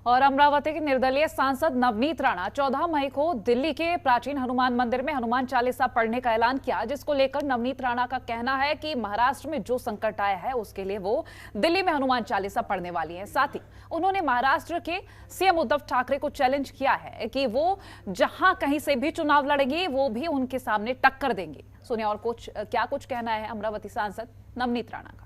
और अमरावती के निर्दलीय सांसद नवनीत राणा 14 मई को दिल्ली के प्राचीन हनुमान मंदिर में हनुमान चालीसा पढ़ने का ऐलान किया, जिसको लेकर नवनीत राणा का कहना है कि महाराष्ट्र में जो संकट आया है उसके लिए वो दिल्ली में हनुमान चालीसा पढ़ने वाली हैं। साथ ही उन्होंने महाराष्ट्र के सीएम उद्धव ठाकरे को चैलेंज किया है कि वो जहां कहीं से भी चुनाव लड़ेंगे वो भी उनके सामने टक्कर देंगे। सुनिए और क्या कुछ कहना है अमरावती सांसद नवनीत राणा का।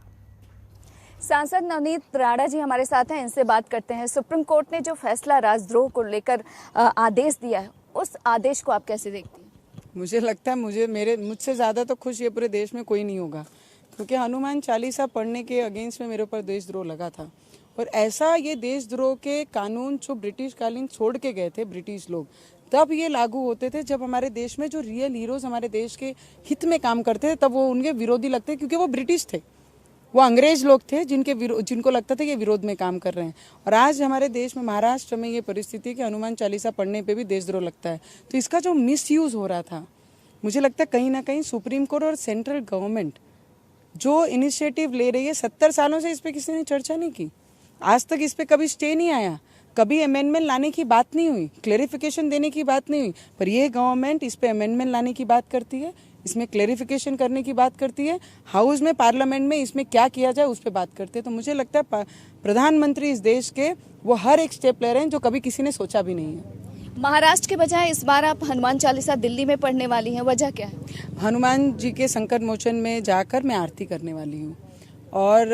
सांसद नवनीत राणा जी हमारे साथ हैं, इनसे बात करते हैं। सुप्रीम कोर्ट ने जो फैसला राजद्रोह को लेकर आदेश दिया है, उस आदेश को आप कैसे देखती हैं? मुझे लगता है मुझसे ज़्यादा तो खुश ये पूरे देश में कोई नहीं होगा, क्योंकि हनुमान चालीसा पढ़ने के अगेंस्ट में मेरे ऊपर देशद्रोह लगा था। और ऐसा ये देशद्रोह के कानून जो ब्रिटिश कालीन छोड़ के गए थे ब्रिटिश लोग, तब ये लागू होते थे जब हमारे देश में जो रियल हीरोज हमारे देश के हित में काम करते थे तब वो उनके विरोधी लगते, क्योंकि वो ब्रिटिश थे, वो अंग्रेज लोग थे जिनको लगता था कि विरोध में काम कर रहे हैं। और आज हमारे देश में महाराष्ट्र में ये परिस्थिति कि हनुमान चालीसा पढ़ने पे भी देशद्रोह लगता है। तो इसका जो मिसयूज हो रहा था, मुझे लगता है कहीं ना कहीं सुप्रीम कोर्ट और सेंट्रल गवर्नमेंट जो इनिशिएटिव ले रही है, 70 सालों से इस पर किसी ने चर्चा नहीं की, आज तक इस पर कभी स्टे नहीं आया, कभी अमेंडमेंट लाने की बात नहीं हुई, क्लेरिफिकेशन देने की बात नहीं हुई। पर यह गवर्नमेंट इस पे अमेंडमेंट लाने की बात करती है, इसमें क्लेरिफिकेशन करने की बात करती है, हाउस में पार्लियामेंट में इसमें क्या किया जाए उस पर बात करते हैं। तो मुझे लगता है प्रधानमंत्री इस देश के वो हर एक स्टेप ले रहे हैं जो कभी किसी ने सोचा भी नहीं है। महाराष्ट्र के बजाय इस बार आप हनुमान चालीसा दिल्ली में पढ़ने वाली हैं, वजह क्या है? हनुमान जी के संकट मोचन में जाकर मैं आरती करने वाली हूँ। और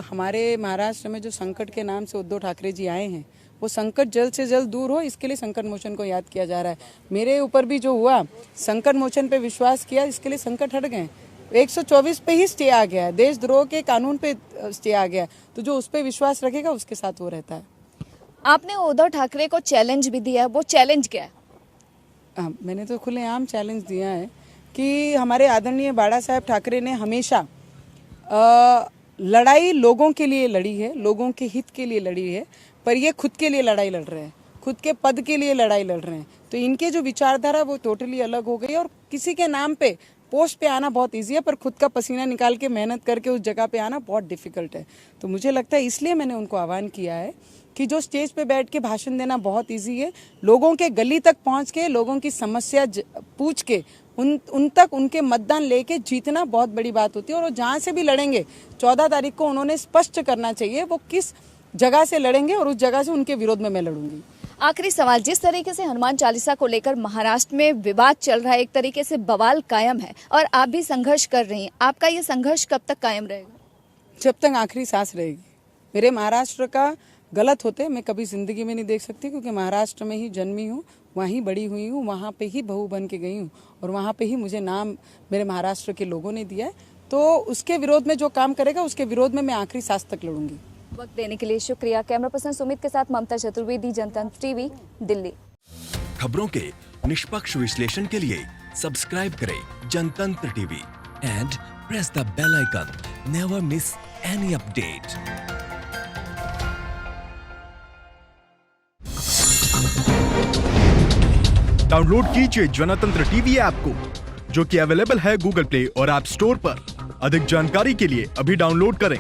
हमारे महाराष्ट्र में जो संकट के नाम से उद्धव ठाकरे जी आए हैं, वो संकट जल्द से जल्द दूर हो, इसके लिए संकट मोचन को याद किया जा रहा है। मेरे ऊपर भी जो हुआ, संकट मोचन पे विश्वास किया, इसके लिए संकट हट गए। 124 पे ही स्टे आ गया है, देशद्रोह के कानून पे स्टे आ गया, तो जो उस पर विश्वास रखेगा उसके साथ वो रहता है। आपने उद्धव ठाकरे को चैलेंज भी दिया, वो चैलेंज क्या है? मैंने तो खुलेआम चैलेंज दिया है कि हमारे आदरणीय बाला साहेब ठाकरे ने हमेशा लड़ाई लोगों के लिए लड़ी है, लोगों के हित के लिए लड़ी है, पर ये खुद के लिए लड़ाई लड़ रहे हैं, खुद के पद के लिए लड़ाई लड़ रहे हैं। तो इनके जो विचारधारा वो टोटली अलग हो गई। और किसी के नाम पे पोस्ट पे आना बहुत इजी है, पर खुद का पसीना निकाल के मेहनत करके उस जगह पे आना बहुत डिफिकल्ट है। तो मुझे लगता है इसलिए मैंने उनको आह्वान किया है कि जो स्टेज पे बैठ के भाषण देना बहुत इजी है, लोगों के गली तक पहुंच के लोगों की समस्या पूछ के उन तक उनके मतदान लेके जीतना बहुत बड़ी बात होती है। और वो जहाँ से भी लड़ेंगे 14 तारीख को उन्होंने स्पष्ट करना चाहिए वो किस जगह से लड़ेंगे, और उस जगह से उनके विरोध में मैं लड़ूंगी। आखिरी सवाल, जिस तरीके से हनुमान चालीसा को लेकर महाराष्ट्र में विवाद चल रहा है, एक तरीके से बवाल कायम है और आप भी संघर्ष कर रही हैं, आपका ये संघर्ष कब तक कायम रहेगा? जब तक आखिरी सांस रहेगी। मेरे महाराष्ट्र का गलत होते मैं कभी जिंदगी में नहीं देख सकती, क्योंकि महाराष्ट्र में ही जन्मी हूँ, वहीं बड़ी हुई हूँ, वहाँ पे ही बहू बन के गई हूँ, और वहाँ पे ही मुझे नाम मेरे महाराष्ट्र के लोगों ने दिया है। तो उसके विरोध में जो काम करेगा उसके विरोध में मैं आखिरी सांस तक लड़ूंगी। वक्त देने के लिए शुक्रिया। कैमरा पर्सन सुमित के साथ ममता चतुर्वेदी, जनतंत्र टीवी, दिल्ली। खबरों के निष्पक्ष विश्लेषण के लिए सब्सक्राइब करें Jantantra TV and press the bell icon. Never miss any update. Download कीजिए जनतंत्र टीवी ऐप को, जो कि अवेलेबल है गूगल प्ले और ऐप स्टोर पर। अधिक जानकारी के लिए अभी डाउनलोड करें।